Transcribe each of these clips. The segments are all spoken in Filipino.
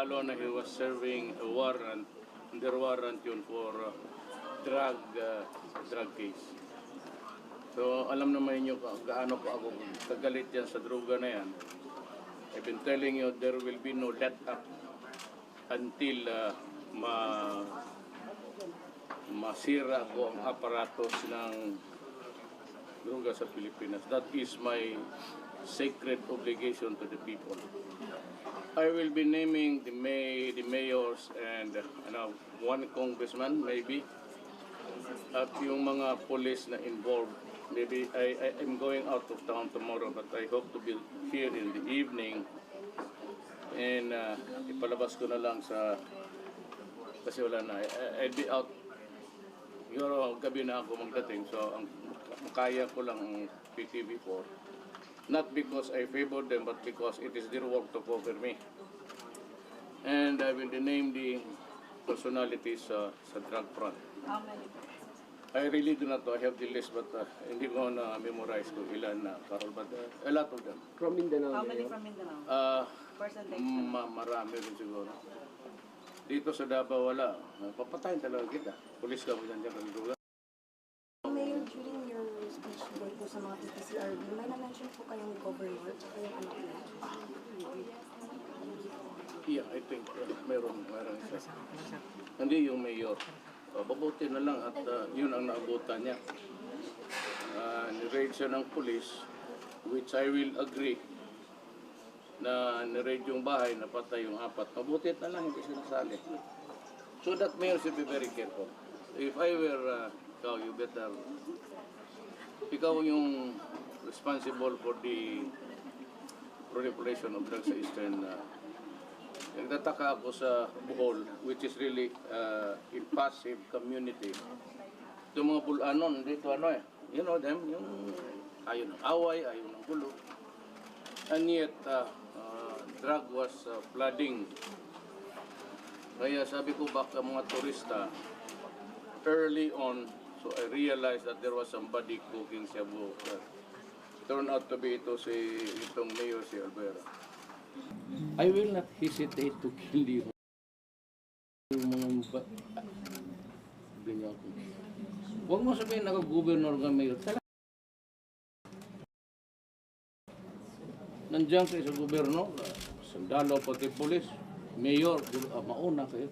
lalo na he was serving a warrant, under warrant yun for drug case. So alam naman niyo gaano po ako kagalit yan sa droga na yan. I've been telling you there will be no let up until masira ko ang aparatos ng droga sa Pilipinas. That is my sacred obligation to the people. I will be naming the mayors and one congressman maybe at yung mga police na involved. Maybe I'm going out of town tomorrow, but I hope to be here in the evening. And ipalabas ko na lang sa, kasi wala na, I'll be out. Siguro gabi na ako magdating, so ang kaya ko lang ang PTV4. Not because I favor them, but because it is their work to cover me. And I will name the personalities sa drug front. How many? I really do not know. I have the list, but hindi ko na memorize kung ilan na, Carol, but a lot of them. From Mindanao? How many from Mindanao? Percentage? Marami rin siguro. Dito sa Davao wala. Papatayin talaga kita. Pulis ka mo dyan dyan. Mayor, during your speech today po sa mga TTCRB, may na-mention po kayong governor at yung anak niya. Yeah, I think meron isa. Hindi yung mayor. Babuti na lang at yun ang naabutan niya. Ni-raid siya ng police, which I will agree na ni-raid yung bahay, napatay yung 4. Mabuti na lang, hindi siya nasali. So that mayor should be very careful. If I were ikaw, you better, ikaw yung responsible for the proliferation of drugs sa Eastern. Nagtataka ako sa Bohol, which is really a passive community. Ito mga Bulanon, dito you know them, yung ayaw ng away, ayaw ng gulo. And yet, drug was flooding. Kaya sabi ko baka mga turista, early on, so I realized that there was somebody cooking shabu. Turned out to be itong mayor si Alvera. I will not hesitate to kill you. Huwag mo sabihin naka-governor ka mayor. Nandiyan kayo sa gobyerno, sandalo pati polis, mayor, mauna kayo.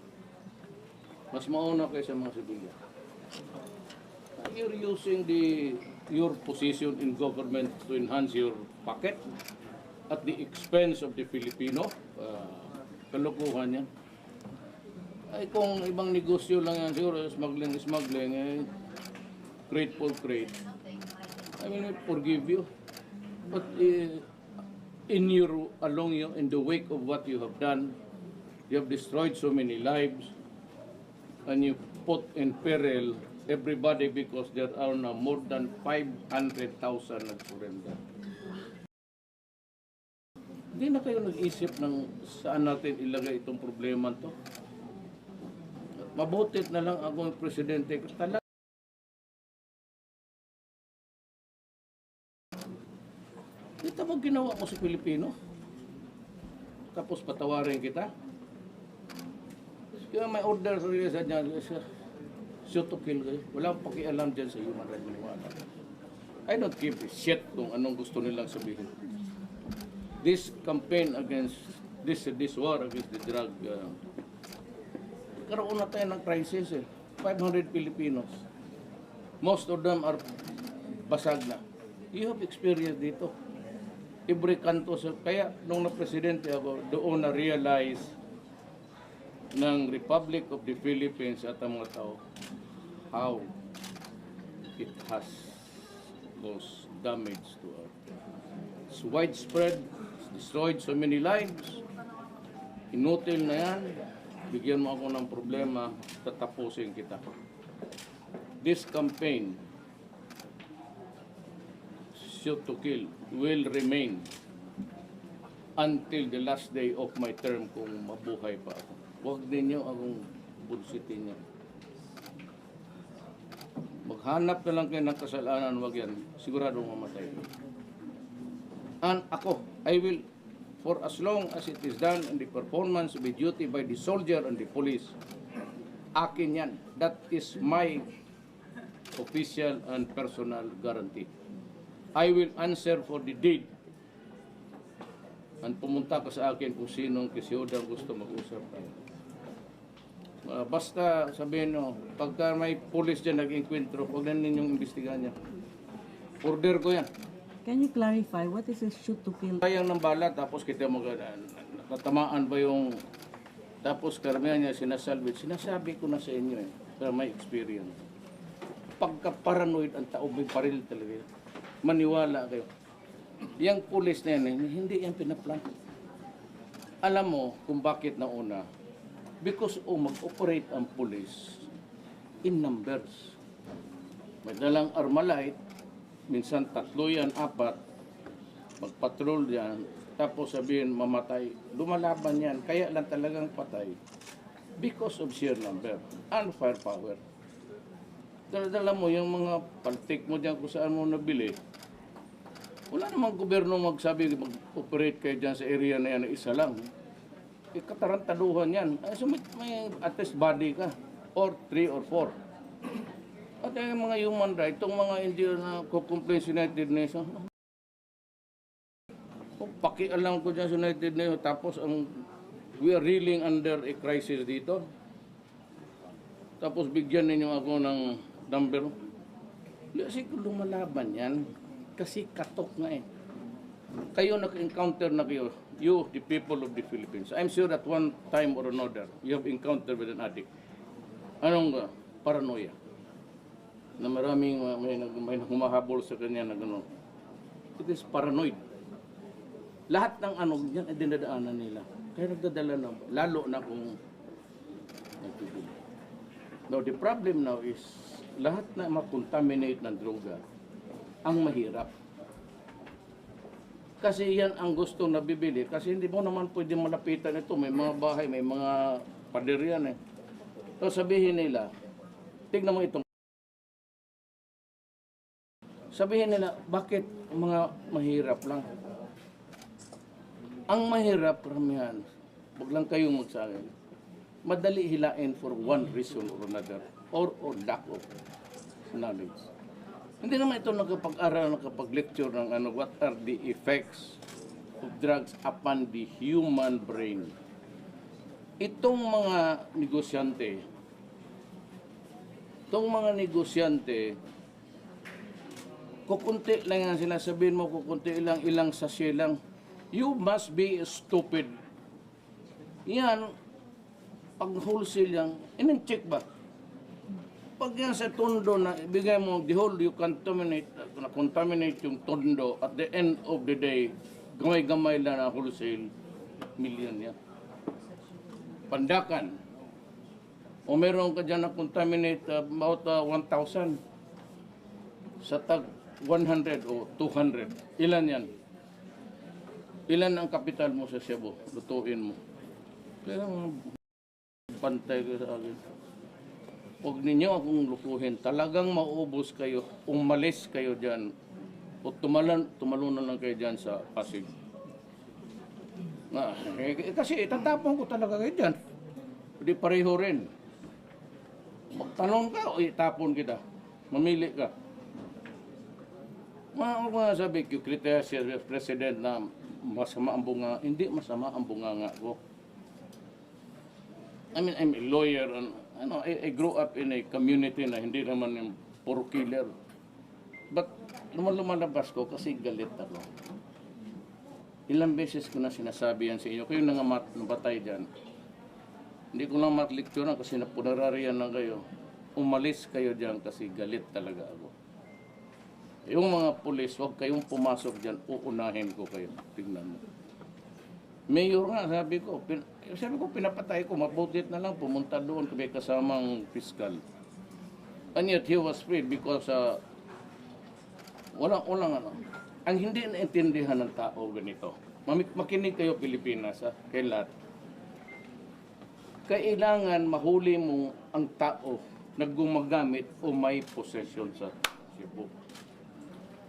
Mas mauna kayo sa mga sibilyan. You're using your position in government to enhance your pocket at the expense of the Filipino. Kalukuhan yan. Ay kung ibang negosyo lang yan, siguro smuggling, crate for crate, I will forgive you. But in the wake of what you have done, you have destroyed so many lives, and you put in peril everybody because there are now more than 500,000 nag-surrender. Hindi na kayo nag-isip ng saan natin ilagay itong problema to. Mabutit na lang akong presidente. Talaga. Ito mo ginawa mo sa Pilipino. Tapos patawarin kita. Kaya may order sa release niya, shoot to kill kayo. Walang pakialam dyan sa human rights maniwala. I don't give a shit kung anong gusto nilang sabihin. This campaign against this war against the drug, karoon na tayo ng crisis 500 Filipinos. Most of them are basag na. You have experience dito. Every kanto. Kaya nung na-presidente ako, doon na-realize ng Republic of the Philippines at ang mga tao how it has caused damage to our. It's widespread. Destroyed so many lives. Inutil na yan. Bigyan mo ako ng problema, tatapusin kita. This campaign, shoot to kill, will remain until the last day of my term kung mabuhay pa ako. Huwag ninyo akong bullshitin niya. Maghanap na lang kayo ng kasalanan, wag yan. Siguradong mamatay. And ako, I will for as long as it is done in the performance of the duty by the soldier and the police. Akin yan. That is my official and personal guarantee. I will answer for the deed. And pumunta ka sa akin kung sinong kisiyodang gusto mag-usap tayo. Basta sabihin nyo, pagka may pulis dyan nag-inkwentro, huwag na ninyong imbestigahan niya. Order ko yan. Can you clarify what is a shoot to kill? Sayang ng bala, tapos kita natamaan ba yung... Tapos karamihan niya sinasalvage. Sinasabi ko na sa inyo pero may experience. Pagka-paranoid ang tao, may paril talaga. Maniwala kayo. Yang pulis na yan, hindi yan pinaplan. Alam mo kung bakit nauna? Because mag-operate ang pulis in numbers. May dalang Armalite, minsan 3 yan, 4, magpatrol yan, tapos sabihin mamatay, lumalaban yan, kaya lang talagang patay because of sheer number and firepower. Dala mo yung mga paltik mo dyan kung saan mo nabili. Wala namang gobyerno magsabi mag-operate kayo dyan sa area na yan na isa lang. Katarantaduhan yan. So may at least body ka or 3 or 4. At yung mga human rights, itong mga NGO na kukumplain sa United Nations, pakialam ko dyan sa United Nations, tapos we are reeling under a crisis dito. Tapos bigyan ninyo ako ng number. Kasi kung lumalaban yan, kasi katok nga eh. Kayo nag-encounter na kayo, you, the people of the Philippines. I'm sure that one time or another, you have encountered with an addict. Anong paranoia? Na maraming may humahabol sa kanya na gano'n. It is paranoid. Lahat ng yan ay dinadaanan nila. Kaya nagdadala na, lalo na kung nagtutulog. Now, the problem now is, lahat na makontaminate ng droga, ang mahirap. Kasi yan ang gusto nabibili. Kasi hindi mo naman pwede malapitan ito. May mga bahay, may mga pader yan eh. So sabihin nila, tignan mo itong. Sabihin nila, bakit mga mahirap lang? Ang mahirap, ramihan, huwag lang kayong magsabi. Madali hilain for one reason or another, or lack of knowledge. Hindi naman ito nakapag-aral, nakapag-lecture ng what are the effects of drugs upon the human brain. Itong mga negosyante, kukunti lang yan sila, sabihin mo kukunti lang, ilang sachet lang. You must be stupid. Yan, pag wholesale yan, in-check ba? Pag yan sa tondo na ibigay mo, the whole you contaminate yung tondo, at the end of the day, gamay-gamay lang na wholesale, million yan. Pandakan. O meron ka dyan na contaminate about 1,000 sa tag 100 o 200. Ilan yan? Ilan ang kapital mo sa Cebu? Lutuin mo. Kaya pantay ko sa akin. Huwag ninyo akong lukuhin. Talagang maubos kayo. Umalis kayo dyan. O tumalunan lang kayo dyan sa Pasig. Kasi itatapon ko talaga kayo dyan. Hindi pareho rin. Magtanong ka o itapon kita. Mamili ka. Mga sabi ko, kritisya si President na masama ang bunga. Hindi masama ang bunganga ko. I mean, I'm a lawyer and I grew up in a community na hindi naman yung puro killer. But lumalabas ko kasi galit ako. Ilang beses ko na sinasabi yan sa inyo. Kayo na nga nabatay dyan. Hindi ko lang matlikturan kasi napunarariyan na kayo. Umalis kayo dyan kasi galit talaga ako. Yung mga pulis, huwag kayong pumasok dyan, uunahin ko kayo. Tingnan mo. Mayor nga, sabi ko, pinapatay ko, mabutit na lang, pumunta doon kami kasamang piskal. And yet, he was freed because walang ang hindi naintindihan ng tao ganito. Makinig kayo Pilipinas, kay lahat. Kailangan mahuli mo ang tao na gumagamit o may possession sa Cebu.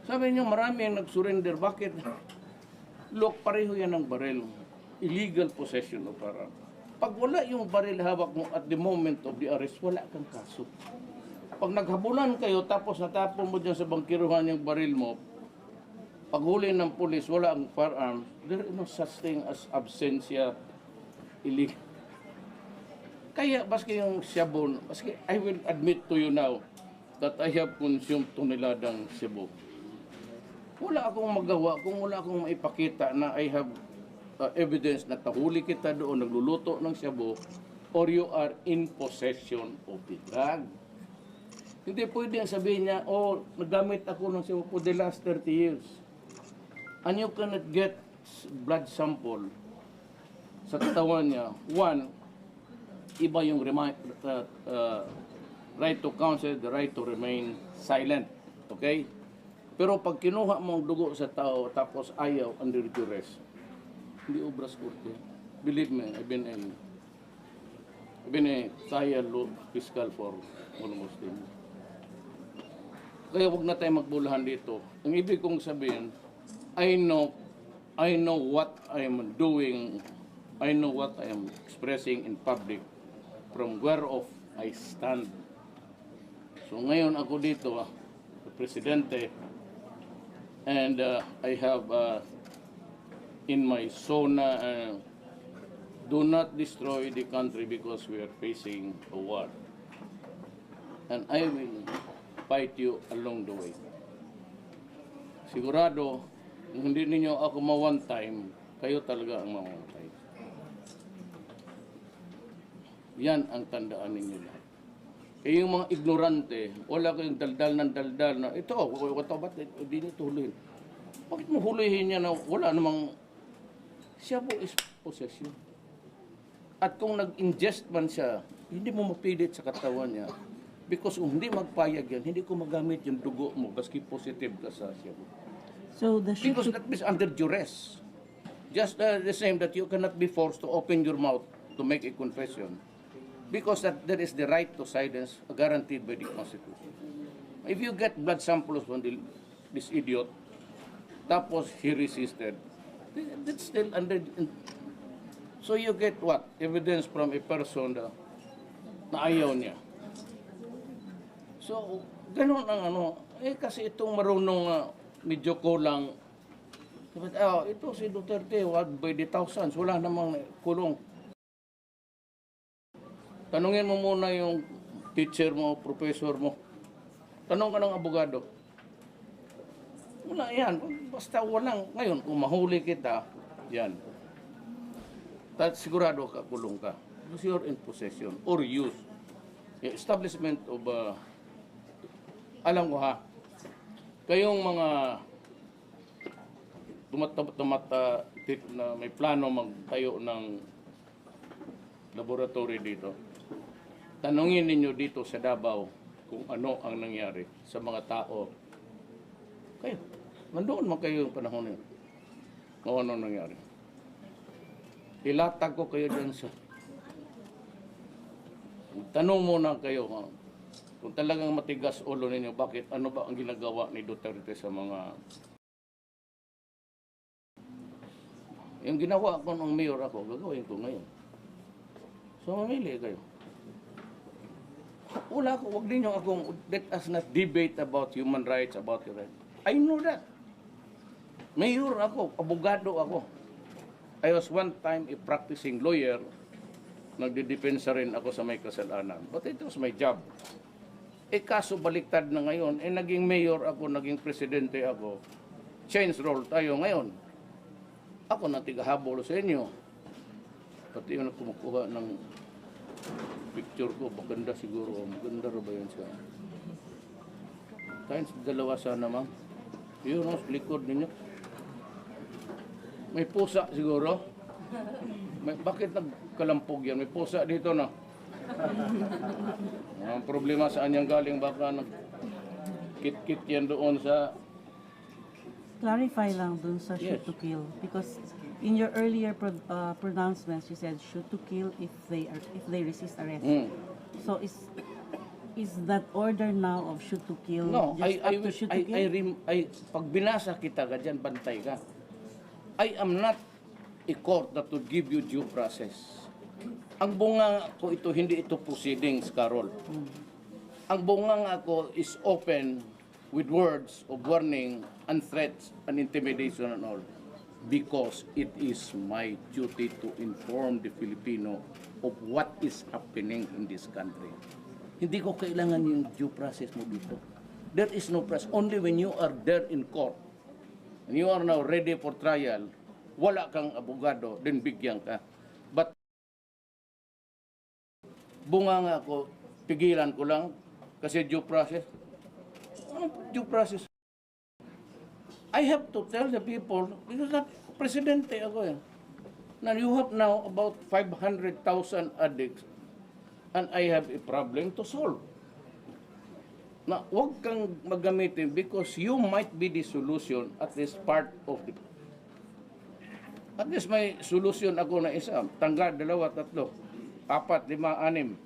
Sabi niyo, marami ang nag-surrender. Bakit? Look, pareho yan ng baril. Illegal possession of firearm. Pag wala yung baril hawak mo at the moment of the arrest, wala kang kaso. Pag naghabulan kayo tapos natapon mo dyan sa bangkiruhan yung baril mo, pag huli ng pulis, wala ang firearm, there is no such thing as absentia illegal. Kaya, baski yung siyabon, baski I will admit to you now that I have consumed toneladang Cebu. Wala akong magawa kung wala akong maipakita na I have evidence na tahuli kita doon, nagluluto ng Cebu, or you are in possession of the drug. Hindi pwede sabihin niya, oh, nagamit ako ng Cebu for the last 30 years. And you cannot get blood sample sa katawan niya. One, iba yung right to counsel, the right to remain silent. Okay? Pero pag kinuha mo ang dugo sa tao tapos ayaw under duress, hindi obras korte. Believe me, I've been a trial law fiscal for almost 10 years. Kaya wag na tayo magbulahan dito. Ang ibig kong sabihin, I know what I am doing. I know what I am expressing in public from whereof I stand. So ngayon ako dito, Presidente, and I have in my zona, do not destroy the country because we are facing a war. And I will fight you along the way. Sigurado, kung hindi ninyo ako ma-one time, kayo talaga ang mamamatay. Yan ang tandaan ninyo lahat. Kaya yung mga ignorante, wala kayong daldal ng daldal na, ito, ba't hindi nito hulihin? Bakit mo hulihin niya na wala namang, siya po is possession. At kung nag-ingest man siya, hindi mo mapilit sa katawan niya. Because kung hindi magpayag yan, hindi ko magamit yung dugo mo, baski positive ka sa siya. So the shoot Because to, that is under duress. Just the same that you cannot be forced to open your mouth to make a confession. Because that there is the right to silence guaranteed by the Constitution. If you get blood samples from this idiot, tapos he resisted, that's still under. So you get what? Evidence from a person na ayaw niya. So, ganun ang kasi itong marunong medyo kulang. Ito si Duterte, by the thousands, wala namang kulong. Tanungin mo muna yung teacher mo, professor mo. Tanong ka ng abogado. Wala yan. Basta walang. Ngayon, kung mahuli kita, yan. Sigurado ka, kulong ka. Because you're in possession or use. The establishment of, alam ko ha, kayong mga na may plano magtayo ng laboratory dito. Tanungin ninyo dito sa Davao kung ano ang nangyari sa mga tao. Kayo, nandoon man kayo yung panahon yun. Kung ano nangyari. Ilatag ko kayo dyan sa... Tanong muna kayo kung talagang matigas ulo ninyo, bakit ano ba ang ginagawa ni Duterte sa mga... Yung ginawa ko ng mayor ako, gagawin ko ngayon. So mamili kayo. Wala ko, wag ninyo akong, let us not debate about human rights, about your rights. I know that. Mayor ako, abogado ako. I was one time a practicing lawyer. Nagdidepensa rin ako sa may kasalanan. But it was my job. Kaso baliktad na ngayon, naging mayor ako, naging presidente ako. Change role tayo ngayon. Ako na tigahabol sa inyo. Pati yung kumukuha ng picture ko, maganda siguro. Maganda rin ba yun siya? Kahit dalawa sana, ma'am. Yun, likod ninyo. May pusa siguro. Bakit nagkalampog yan? May pusa dito na. Ang problema saan yan galing, baka kit-kit yan doon sa... clarify lang dun sa shoot Yes. to kill because in your earlier pronouncements you said shoot to kill if they resist arrest. So is that order now of shoot to kill No, just up to shoot to kill? pag binasa kita ka dyan, bantay ka. I am not a court that would give you due process. Ang bunga ko ito, hindi ito proceedings, Carol. Ang bunga ko is open with words of warning and threats and intimidation and all. Because it is my duty to inform the Filipino of what is happening in this country. Hindi ko kailangan yung due process mo dito. There is no process. Only when you are there in court, and you are now ready for trial, wala kang abogado, then bigyan ka. But bunga ko, pigilan ko lang, kasi due process. Ano due process? I have to tell the people, because that presidente ako eh. Now you have now about 500,000 addicts and I have a problem to solve. Na huwag kang maggamitin because you might be the solution at least part of the... At least may solution ako na isa. Tanggal, 2, 3, 4, 5, 6.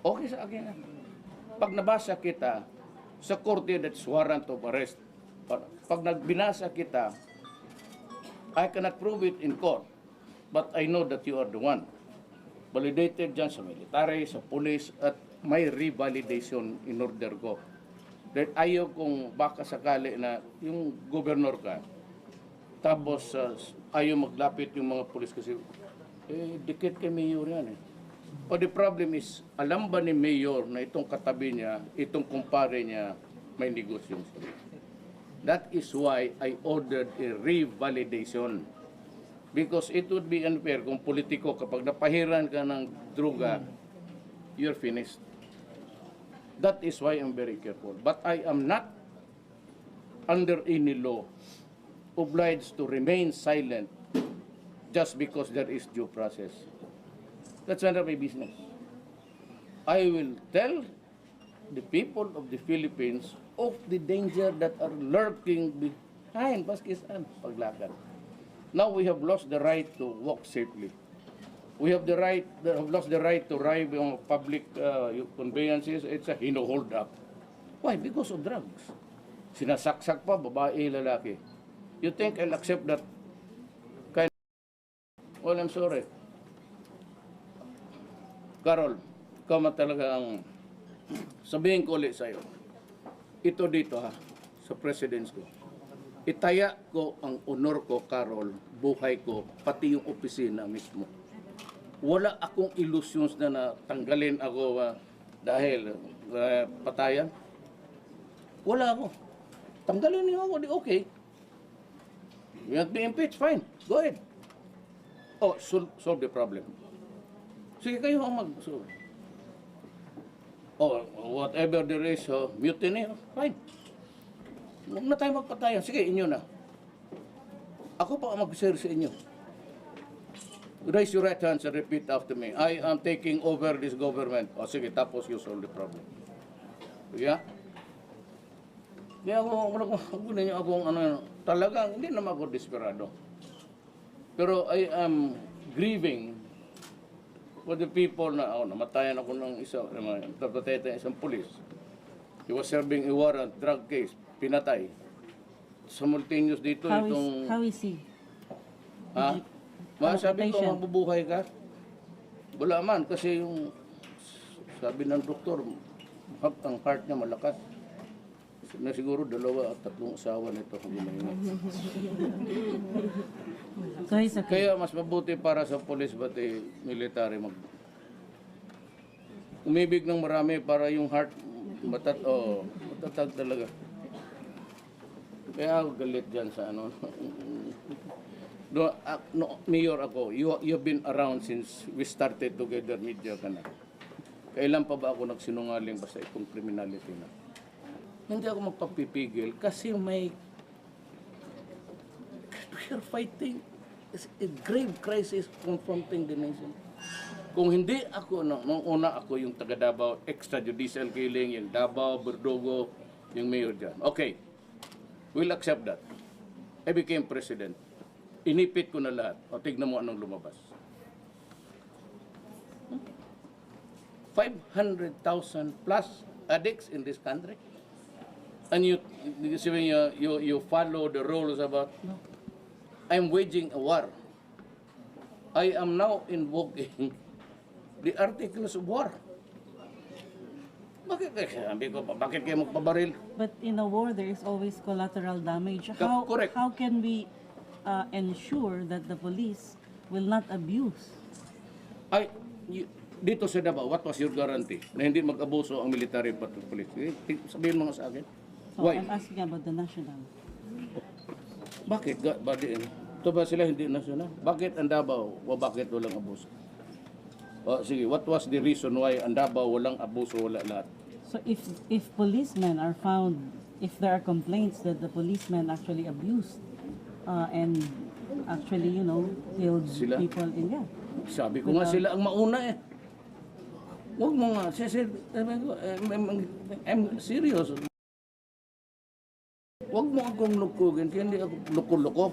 Okay sa akin. Pag nabasa kita sa korte, that's warrant of arrest. Pag nagbinasa kita, I cannot prove it in court, but I know that you are the one. Validated dyan sa military, sa police, at may revalidation in order ko. That ayaw kung baka sakali na yung gobernur ka, tapos ayaw maglapit yung mga pulis kasi, dikit kay mayor yan eh. But the problem is, alam ba ni mayor na itong katabi niya, itong kumpare niya, may negosyo sila. That is why I ordered a revalidation. Because it would be unfair kung politiko, kapag napahiran ka ng droga, you're finished. That is why I'm very careful. But I am not, under any law, obliged to remain silent just because there is due process. That's none of my business. I will tell the people of the Philippines of the danger that are lurking behind Baskisan paglakad. Now we have lost the right to walk safely. We have lost the right to ride on public conveyances. It's a hino-hold up. Why? Because of drugs. Sinasaksak pa, babae, lalaki. You think I'll accept that kind of... Well, I'm sorry. Carol, ikaw man talaga ang... Sabihin ko ulit sa'yo. Ito dito ha, sa presidents ko. Itaya ko ang honor ko, Carol, buhay ko, pati yung opisina mismo. Wala akong illusions na tanggalin ako dahil patayan. Wala ako. Tanggalin niyo ako, di okay. You want to be impeached? Fine. Go ahead. Oh, solve the problem. Sige kayo ang mag-solve. Oh, whatever there is, mutiny, fine. Huwag na tayo magpatayan. Sige, inyo na. Ako pa ang mag-share sa inyo. Raise your right hands and repeat after me. I am taking over this government. O sige, tapos you solve the problem. Yeah? Kaya ako niyo akong talagang, hindi naman ako desperado. Pero I am grieving for the people na, namatayan ako ng isang police. He was serving a warrant, drug case, pinatay. Simultaneous dito itong... How is he? Ha? Masabi ko, mabubuhay ka? Wala man, kasi yung sabi ng doktor, ang heart niya malakas. Na siguro 2 at 3 asawa nito. So he's okay. Kaya mas mabuti para sa police pati military umibig ng marami para yung heart matatag talaga. Kaya ako galit dyan sa Mayor ako, you've been around since we started together media ka na. Kailan pa ba ako nagsinungaling basta itong criminality na? Hindi ako magpapipigil kasi we are fighting a grave crisis confronting the nation. Kung hindi ako, nung una ako yung taga Davao, extrajudicial killing, yung Davao, Berdogo, yung mayor dyan. Okay, we'll accept that. I became president. Inipit ko na lahat. O tignan mo anong lumabas. 500,000 plus addicts in this country. And you follow the rules about, no. I'm waging a war. I am now invoking the articles of war. Bakit sabi ko, bakit kayo magpabaril? But in a war, there is always collateral damage. Correct. How can we ensure that the police will not abuse? Dito sa Davao, what was your guarantee na hindi mag-abuso ang military police? Sabihin mo nga sa akin. So Why? I'm asking about the national. Bakit? Ito ba sila hindi nasyonal? Bakit ang Davao? O bakit walang abuso? Sige, what was the reason why ang Davao walang abuso, wala lahat? So if policemen are found, if there are complaints that the policemen actually abused and actually, killed Sila? people in there. Sabi ko nga sila ang mauna eh. Huwag mo nga. I'm serious. Huwag mo akong lukugin, kaya hindi ako luko-luko.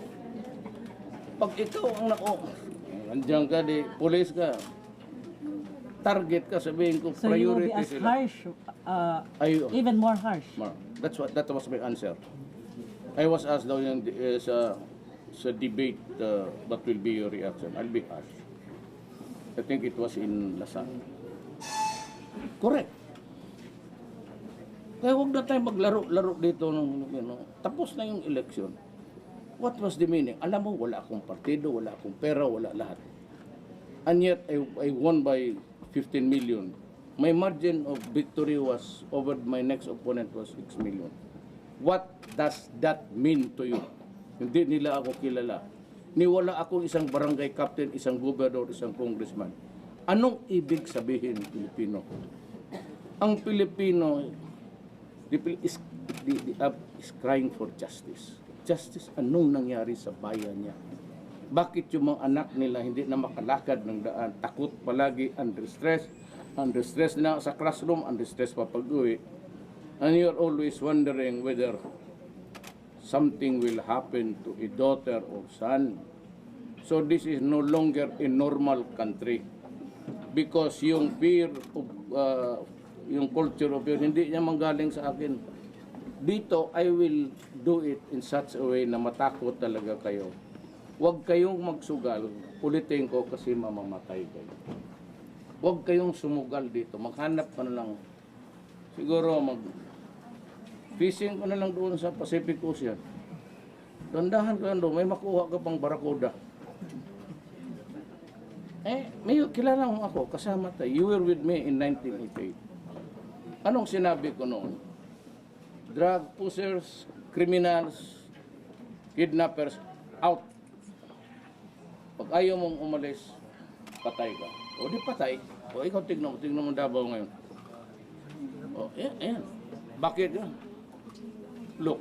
Pag ikaw ang nandiyan ka, police ka, target ka, sabihin ko, So you will be priority as sila. harsh, even more harsh. That was my answer. I was asked daw yung sa debate, what will be your reaction? I'll be harsh. I think it was in Lasal. Correct. Kaya huwag na tayo maglaro-laro dito. Tapos na yung election. What was the meaning? Alam mo, wala akong partido, wala akong pera, wala lahat. And yet, I won by 15 million. My margin of victory was over my next opponent was 6 million. What does that mean to you? Hindi nila ako kilala. Niwala akong isang barangay captain, isang gobernador, isang congressman. Anong ibig sabihin ng Pilipino? Ang Pilipino is crying for justice. Justice, anong nangyari sa bayan niya? Bakit yung mga anak nila hindi na makalakad ng daan? Takot palagi, under stress na sa classroom, under stress pa pag-uwi. And you're always wondering whether something will happen to a daughter or son. So this is no longer a normal country. Because yung fear of, yung culture of fear, hindi niya manggaling sa akin. Dito, I will do it in such a way na matakot talaga kayo. Huwag kayong magsugal, ulitin ko kasi mamamatay kayo. Huwag kayong sumugal dito, maghanap ka na lang. Siguro fishing ko na lang doon sa Pacific Ocean. Dandahan ka doon, may makuha ka pang barakuda. May kilala mo ako, kasama tayo. You were with me in 1988. Anong sinabi ko noon? Drug pushers, criminals, kidnappers, out. Pag ayaw mong umalis, patay ka. O di patay. O ikaw tignan mo Davao ngayon. O yan. Bakit yun? Look,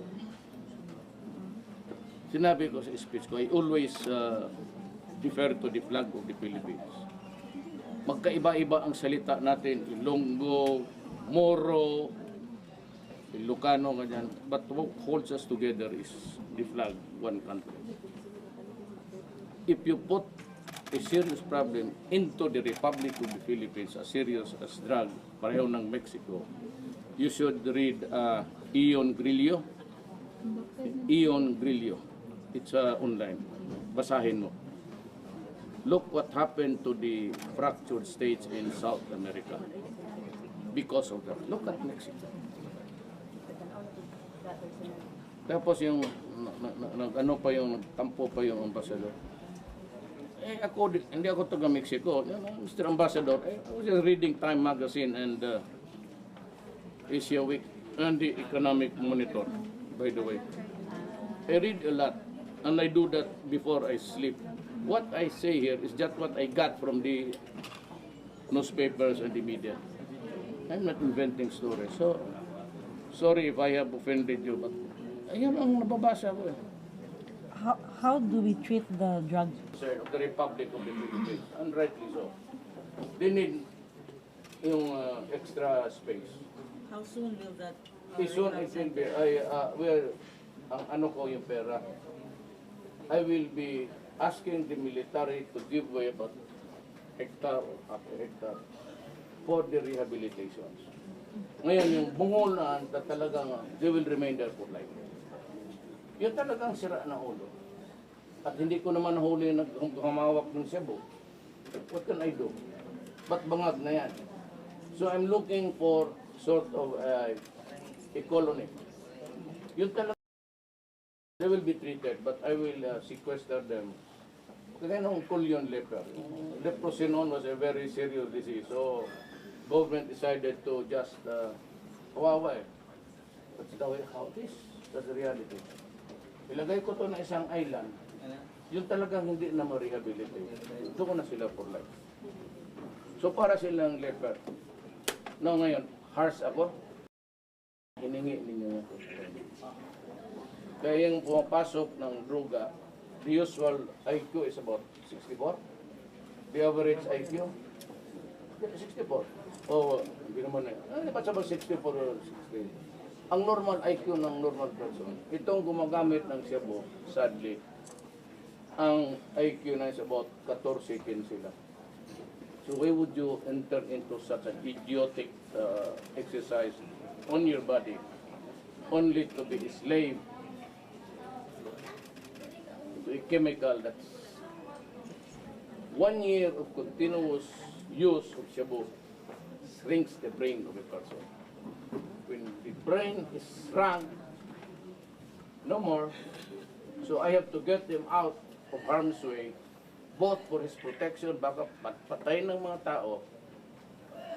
sinabi ko sa speech ko, I always refer to the flag of the Philippines. Magkaiba-iba ang salita natin, Ilonggo, Moro, Ilocano, ganyan. But what holds us together is the flag, one country. If you put a serious problem into the Republic of the Philippines, as serious as drug, pareho ng Mexico, you should read Ion Grillo. It's online. Basahin mo. Look what happened to the fractured states in South America because of that. Look at Mexico. Tapos yung nagtampo pa yung ambassador. Hindi ako taga Mexico. Mr. Ambassador, I was just reading Time Magazine and Asia Week and the Economic Monitor, by the way. I read a lot and I do that before I sleep. What I say here is just what I got from the newspapers and the media. I'm not inventing stories. So, sorry if I have offended you, but ayan ang nababasa ko eh. How do we treat the drug? Sir, of the Republic of the Philippines, and rightly so. They need yung extra space. How soon will that? Soon it will be, ang ano ko yung pera, I will be asking the military to give away about hectare after hectare for the rehabilitations. Ngayon, yung bungol na talagang they will remain there for life. Yung talagang sira na ulo. At hindi ko naman nahuli na humawak ng Cebu. What can I do? Ba't bangag na yan? So I'm looking for sort of a colony. Yun talaga, they will be treated, but I will sequester them. Kaya nung Cullion leper. Leprosy noon was a very serious disease. So government decided to just kawawa eh. That's the way how it is. That's the reality. Ilagay ko to na isang island. Yun talagang hindi na ma-rehabilitate. Doon ko na sila for life. So para silang leper. Now ngayon, harsh ako. Hiningi ninyo. Kaya yung pumapasok ng droga, the usual IQ is about 64. The average IQ, 64. Oh, hindi naman eh. Hindi ba sabang 64 or 60? Ang normal IQ ng normal person, itong gumagamit ng Cebu, sadly, ang IQ na is about 14 sila. So why would you enter into such an idiotic exercise on your body only to be a slave to a chemical that's 1 year of continuous use of Cebu shrinks the brain of a person. When the brain is shrunk, no more, so I have to get them out of harm's way, both for his protection, baka patay ng mga tao,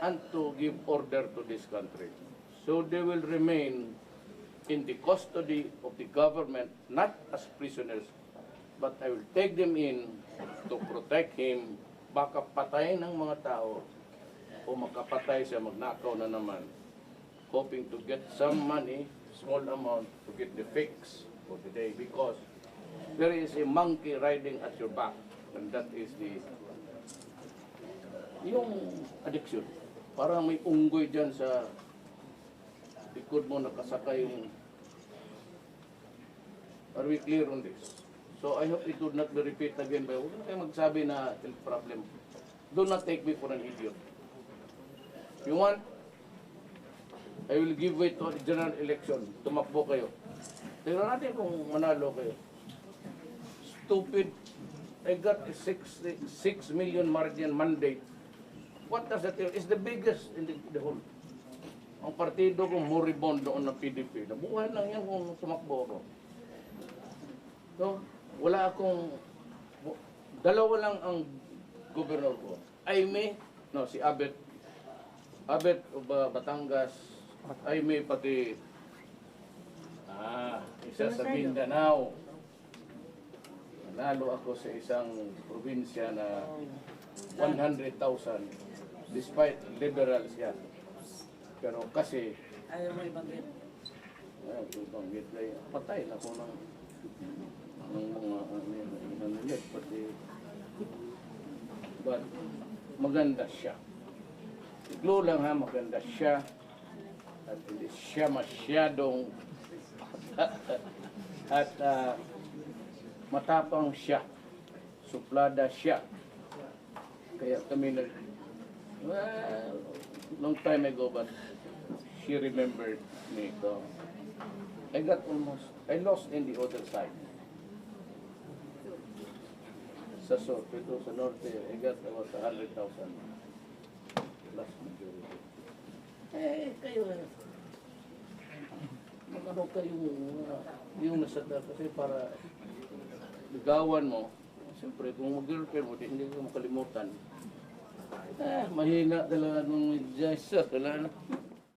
and to give order to this country. So they will remain in the custody of the government, not as prisoners, but I will take them in to protect him, baka patay ng mga tao, o makapatay siya, magnakaw na naman, hoping to get some money, small amount, to get the fix for the day, because there is a monkey riding at your back, and that is yung addiction. Parang may unggoy dyan sa likod mo, nakasakay yung... Are we clear on this? So I hope it would not be repeated again, but huwag na kayo magsabi na health problem. Do not take me for an idiot. You want? I will give way to the general election. Tumakbo kayo. Tingnan natin kung manalo kayo. Stupid. I got a 6 million margin mandate. What does that tell? It's the biggest in the whole. Ang partido ko moribond doon ng PDP. Nabuhay lang yan kung tumakbo ako. So, wala akong... Dalawa lang ang gobernador ko. Aimee, no, si Abet. Abet o Batangas. Aimee pati... isa sa Mindanao. Nanalo ako sa isang probinsya na 100,000 despite liberal siya. Pero kasi Ayaw mo ibanggit. ibanggit ay patay na ko ng mga nilit pati. But maganda siya. Siglo lang ha, maganda siya. At hindi siya masyadong at matapang siya, suplada siya. Kaya kami well, long time ago, but she remembered me. So, I lost in the other side. Sa south, ito sa norte, I got about 100,000 plus majority. Kayo magano yung nasadar kasi para ligawan mo, siyempre kung mag-girlfriend mo, hindi ko makalimutan. Mahina talaga nung Jesus, wala na.